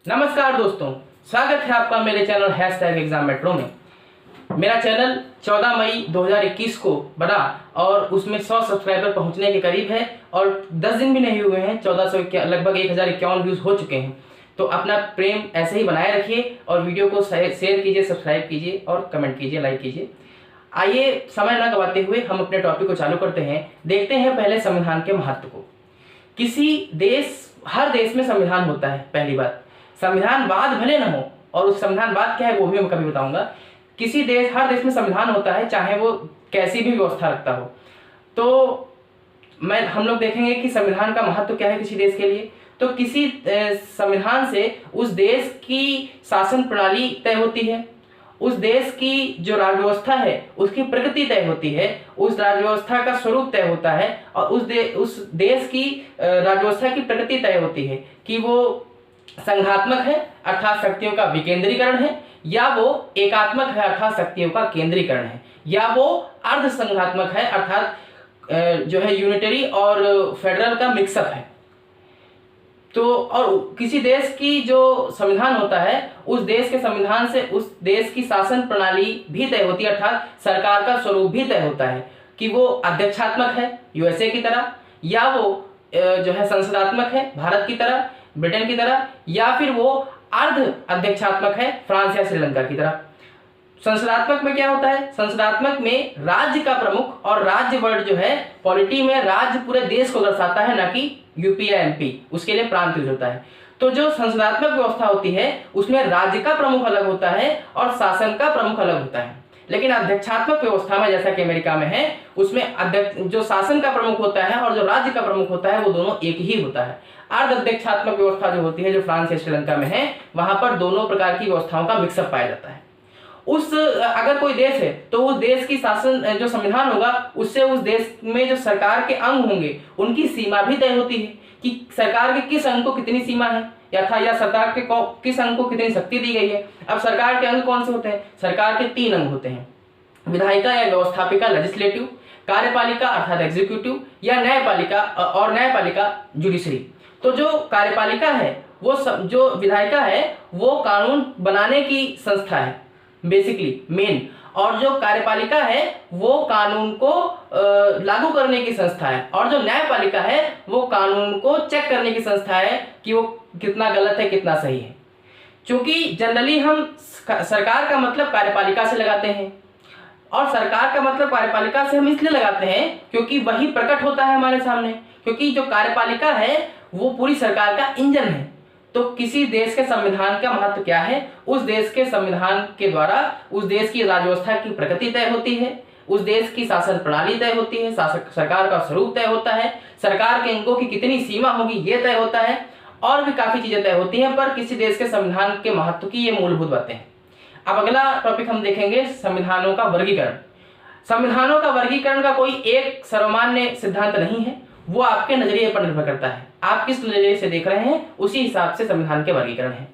नमस्कार दोस्तों, स्वागत है आपका मेरे चैनल #एग्जाम मेट्रो में। मेरा चैनल 14 मई 2021 को बना और उसमें 100 सब्सक्राइबर पहुंचने के करीब है और 10 दिन भी नहीं हुए हैं, 1400 लगभग 1051 व्यूज़ हो चुके हैं। तो अपना प्रेम ऐसे ही बनाए रखिए और वीडियो को शेयर कीजिए, सब्सक्राइब कीजिए और कमेंट कीजिए, लाइक कीजिए। आइए समय न गवाते हुए हम अपने टॉपिक को चालू करते हैं। देखते हैं पहले संविधान के महत्व को। हर देश में संविधान होता है। पहली बात, संविधानवाद भले न हो, और उस संविधानवाद क्या है वो भी मैं कभी बताऊंगा। हर देश में संविधान होता है, चाहे वो कैसी भी व्यवस्था रखता हो। तो हम लोग देखेंगे कि संविधान का महत्व क्या है किसी देश के लिए। तो किसी संविधान से उस देश की शासन प्रणाली तय होती है, उस देश की जो राज्य व्यवस्था है उसकी प्रकृति तय होती है, उस राज्य व्यवस्था का स्वरूप तय होता है और उस देश की राज्य व्यवस्था की प्रकृति तय होती है कि वो संघात्मक है अर्थात शक्तियों का विकेंद्रीकरण है, या वो एकात्मक है अर्थात शक्तियों का केंद्रीकरण है, या वो अर्ध संघात्मक है अर्थात जो है यूनिटरी और फेडरल का मिक्सअप है। तो और किसी देश की जो संविधान होता है उस देश के संविधान से उस देश की शासन प्रणाली भी तय होती है अर्थात सरकार का स्वरूप भी तय होता है कि वो अध्यक्षात्मक है यूएसए की तरह, या वो जो है संसदात्मक है भारत की तरह, ब्रिटेन की तरह, या फिर वो अर्ध अध्यक्षात्मक है फ्रांस या श्रीलंका की तरह। संसदात्मक में क्या होता है? संसदात्मक में राज्य का प्रमुख, और राज्य वर्ड जो है पॉलिटी में राज्य पूरे देश को दर्शाता है, ना कि यूपी या एमपी, उसके लिए प्रांत यूज होता है। तो जो संसदात्मक व्यवस्था होती है उसमें राज्य का प्रमुख अलग होता है और शासन का प्रमुख अलग होता है। लेकिन अध्यक्षात्मक व्यवस्था में जैसा कि अमेरिका में है, उसमें जो शासन का प्रमुख होता है और जो राज्य का प्रमुख होता है वो दोनों एक ही होता है। अर्ध अध्यक्षात्मक व्यवस्था जो होती है, जो फ्रांस या श्रीलंका में है, वहां पर दोनों प्रकार की व्यवस्थाओं का मिक्सअप पाया जाता है। अगर कोई देश है तो उस देश की शासन जो संविधान होगा उससे उस देश में जो सरकार के अंग होंगे उनकी सीमा भी तय होती है कि सरकार के किस अंग को कितनी सीमा है, या सरकार के किस अंग को कितनी शक्ति दी गई है। अब सरकार के अंग कौन से होते हैं? सरकार के 3 अंग होते हैं, विधायिका या व्यवस्थापिका लेजिस्लेटिव, कार्यपालिका अर्थात एग्जीक्यूटिव, या न्यायपालिका जुडिशरी। तो जो कार्यपालिका है जो विधायिका है वो कानून बनाने की संस्था है बेसिकली मेन, और जो कार्यपालिका है वो कानून को लागू करने की संस्था है, और जो न्यायपालिका है वो कानून को चेक करने की संस्था है कि वो कितना गलत है कितना सही है। क्योंकि जनरली हम सरकार का मतलब कार्यपालिका से लगाते हैं, और सरकार का मतलब कार्यपालिका से हम इसलिए लगाते हैं क्योंकि वही प्रकट होता है हमारे सामने, क्योंकि जो कार्यपालिका है वो पूरी सरकार का इंजन है। तो किसी देश के संविधान का महत्व क्या है? उस देश के संविधान के द्वारा उस देश की राज्य व्यवस्था की प्रकृति तय होती है, उस देश की शासन प्रणाली तय होती है, सरकार का स्वरूप तय होता है, सरकार के अंगों की कितनी सीमा होगी ये तय होता है, और भी काफी चीजें तय होती हैं। पर किसी देश के संविधान के महत्व की ये मूलभूत बातें हैं। अब अगला टॉपिक हम देखेंगे संविधानों का वर्गीकरण। संविधानों का वर्गीकरण का कोई एक सर्वमान्य सिद्धांत नहीं है, वो आपके नजरिए पर निर्भर करता है। आप किस नजरिए से देख रहे हैं उसी हिसाब से संविधान के वर्गीकरण है।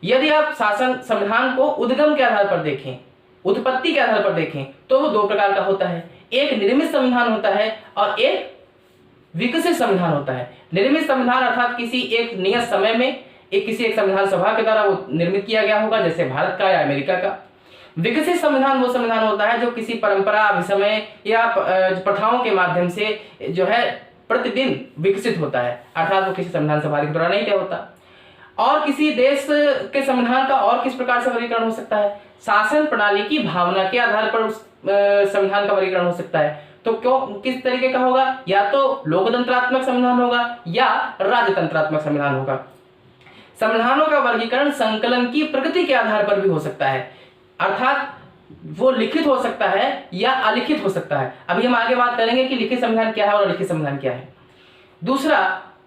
यदि आप संविधान को उद्गम के आधार पर देखें, उत्पत्ति के आधार पर देखें, तो वो 2 प्रकार का होता है। एक निर्मित संविधान होता है और एक विकसित संविधान होता है। निर्मित संविधान अर्थात किसी एक नियत समय में किसी एक संविधान सभा के द्वारा वो निर्मित किया गया होगा, जैसे भारत का या अमेरिका का। विकसित संविधान वो संविधान होता है जो किसी परंपरा, अभिसमय या प्रथाओं के माध्यम से जो है प्रतिदिन विकसित होता है, अर्थात वो किसी संविधान सभा के द्वारा नहीं तय होता। और किसी देश के संविधान का और किस प्रकार से वर्गीकरण हो सकता है? शासन प्रणाली की भावना के आधार पर उस संविधान का वर्गीकरण हो सकता है। तो किस तरीके का होगा? या तो लोकतंत्रात्मक संविधान होगा या राजतंत्रात्मक संविधान होगा। संविधानों का वर्गीकरण संकलन की प्रकृति के आधार पर भी हो सकता है, अर्थात वो लिखित हो सकता है या अलिखित हो सकता है। अभी हम आगे बात करेंगे कि लिखित संविधान क्या है और अलिखित संविधान क्या है। दूसरा,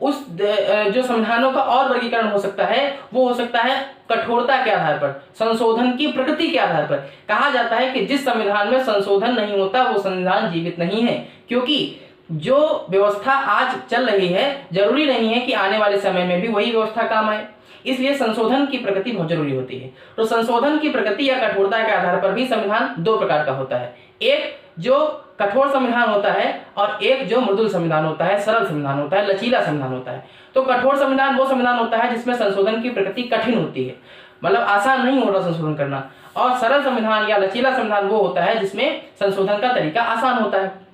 जो संविधानों का और वर्गीकरण हो सकता है वो हो सकता है कठोरता के आधार पर, संशोधन की प्रकृति के आधार पर। कहा जाता है कि जिस संविधान में संशोधन नहीं होता वो संविधान जीवित नहीं है, क्योंकि जो व्यवस्था आज चल रही है जरूरी नहीं है कि आने वाले समय में भी वही व्यवस्था काम आए, इसलिए संशोधन की प्रकृति बहुत जरूरी होती है। तो संशोधन की प्रकृति या कठोरता के आधार पर भी संविधान 2 प्रकार का होता है। एक जो कठोर संविधान होता है और एक जो मृदुल संविधान होता है, सरल संविधान होता है, लचीला संविधान होता है। तो कठोर संविधान वो संविधान होता है जिसमें संशोधन की प्रकृति कठिन होती है, मतलब आसान नहीं होता संशोधन करना। और सरल संविधान या लचीला संविधान वो होता है जिसमें संशोधन का तरीका आसान होता है।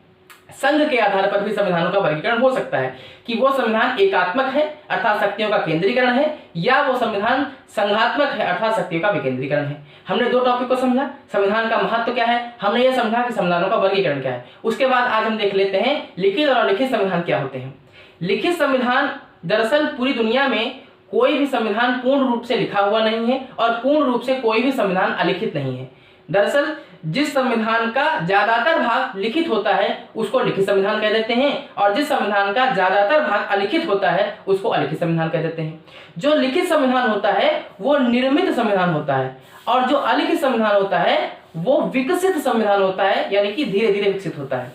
संघ के आधार पर भी संविधानों का वर्गीकरण हो सकता है कि वो संविधान एकात्मक है अर्थात शक्तियों का केंद्रीकरण है, या वो संविधान संघात्मक है अर्थात शक्तियों का विकेंद्रीकरण है। हमने दो टॉपिक को समझा, संविधान का महत्व क्या है, हमने ये समझा कि संविधानों का वर्गीकरण क्या है। उसके बाद आज हम देख लेते हैं लिखित और अलिखित संविधान क्या होते हैं। लिखित संविधान दरअसल पूरी दुनिया में कोई भी संविधान पूर्ण रूप से लिखा हुआ नहीं है और पूर्ण रूप से कोई भी संविधान अलिखित नहीं है। दरअसल जिस संविधान का ज्यादातर भाग लिखित होता है उसको लिखित संविधान कह देते हैं, और जिस संविधान का ज्यादातर भाग अलिखित होता है उसको अलिखित संविधान कह देते हैं। जो लिखित संविधान होता है वो निर्मित संविधान होता है, और जो अलिखित संविधान होता है वो विकसित संविधान होता है, यानी कि धीरे धीरे विकसित होता है।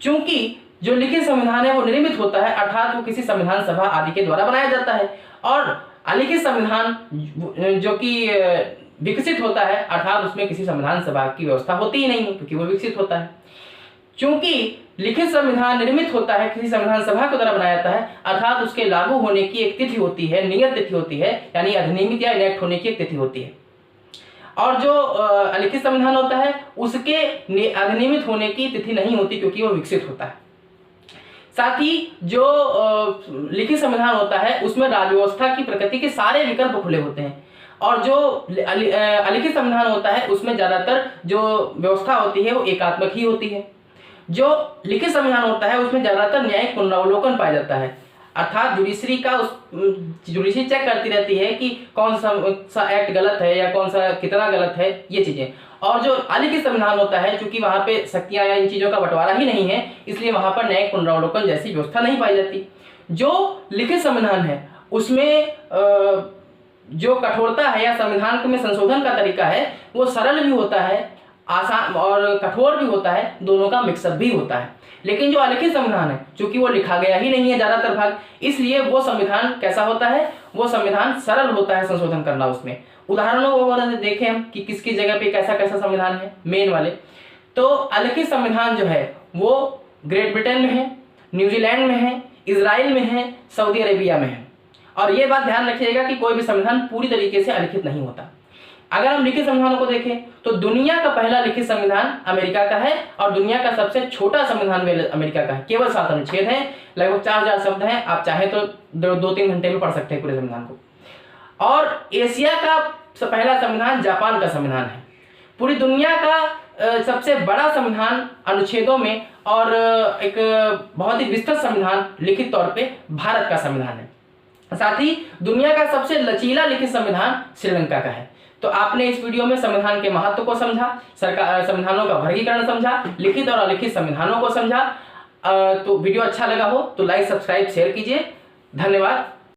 चूंकि जो लिखित संविधान है वो निर्मित होता है अर्थात वो किसी संविधान सभा आदि के द्वारा बनाया जाता है, और अलिखित संविधान जो कि विकसित होता है अर्थात उसमें किसी संविधान सभा की व्यवस्था होती ही नहीं है क्योंकि वो विकसित होता है। चूंकि लिखित संविधान निर्मित होता है किसी संविधान सभा के द्वारा बनाया जाता है अर्थात उसके लागू होने की एक तिथि होती है, नियत तिथि होती है, यानी अधिनियमित या इनेक्ट होने की एक तिथि होती है। और जो अलिखित संविधान होता है उसके अधिनियमित होने की तिथि नहीं होती क्योंकि वो विकसित होता है। साथ ही जो लिखित संविधान होता है उसमें राज्य व्यवस्था की प्रकृति के सारे विकल्प खुले होते हैं, और जो अलिखित संविधान होता है उसमें ज्यादातर जो व्यवस्था होती है वो एकात्मक ही होती है। जो लिखित संविधान होता है उसमें ज्यादातर न्यायिक पुनरावलोकन पाया जाता है अर्थात जुडिशरी चेक करती रहती है कि कौन सा एक्ट गलत है या कौन सा कितना गलत है, ये चीजें। और जो अलिखित संविधान होता है चूंकि वहां पे शक्तियां या इन चीजों का बंटवारा ही नहीं है इसलिए वहां पर न्यायिक पुनरावलोकन जैसी व्यवस्था नहीं पाई जाती। जो लिखित संविधान है उसमें जो कठोरता है या संविधान में संशोधन का तरीका है वो सरल भी होता है, आसान और कठोर भी होता है, दोनों का मिक्सअप भी होता है। लेकिन जो अलिखित संविधान है चूंकि वो लिखा गया ही नहीं है ज्यादातर भाग, इसलिए वो संविधान कैसा होता है, वो संविधान सरल होता है संशोधन करना उसमें। उदाहरणों को देखें हम कि किसकी जगह पे कैसा कैसा संविधान है मेन वाले। तो अलिखित संविधान जो है वो ग्रेट ब्रिटेन में है, न्यूजीलैंड में है, इजराइल में है, सऊदी अरेबिया में है। और ये बात ध्यान रखिएगा कि कोई भी संविधान पूरी तरीके से अलिखित नहीं होता। अगर हम लिखित संविधानों को देखें तो दुनिया का पहला लिखित संविधान अमेरिका का है, और दुनिया का सबसे छोटा संविधान भी अमेरिका का है। केवल 7 अनुच्छेद हैं, लगभग 4000 शब्द हैं, आप चाहे तो 2-3 घंटे में पढ़ सकते हैं पूरे संविधान को। और एशिया का पहला संविधान जापान का संविधान है। पूरी दुनिया का सबसे बड़ा संविधान अनुच्छेदों में और एक बहुत ही विस्तृत संविधान लिखित तौर पे भारत का संविधान है। साथ ही दुनिया का सबसे लचीला लिखित संविधान श्रीलंका का है। तो आपने इस वीडियो में संविधान के महत्व को समझा, संविधानों का वर्गीकरण समझा, लिखित और अलिखित संविधानों को समझा। तो वीडियो अच्छा लगा हो तो लाइक, सब्सक्राइब, शेयर कीजिए। धन्यवाद।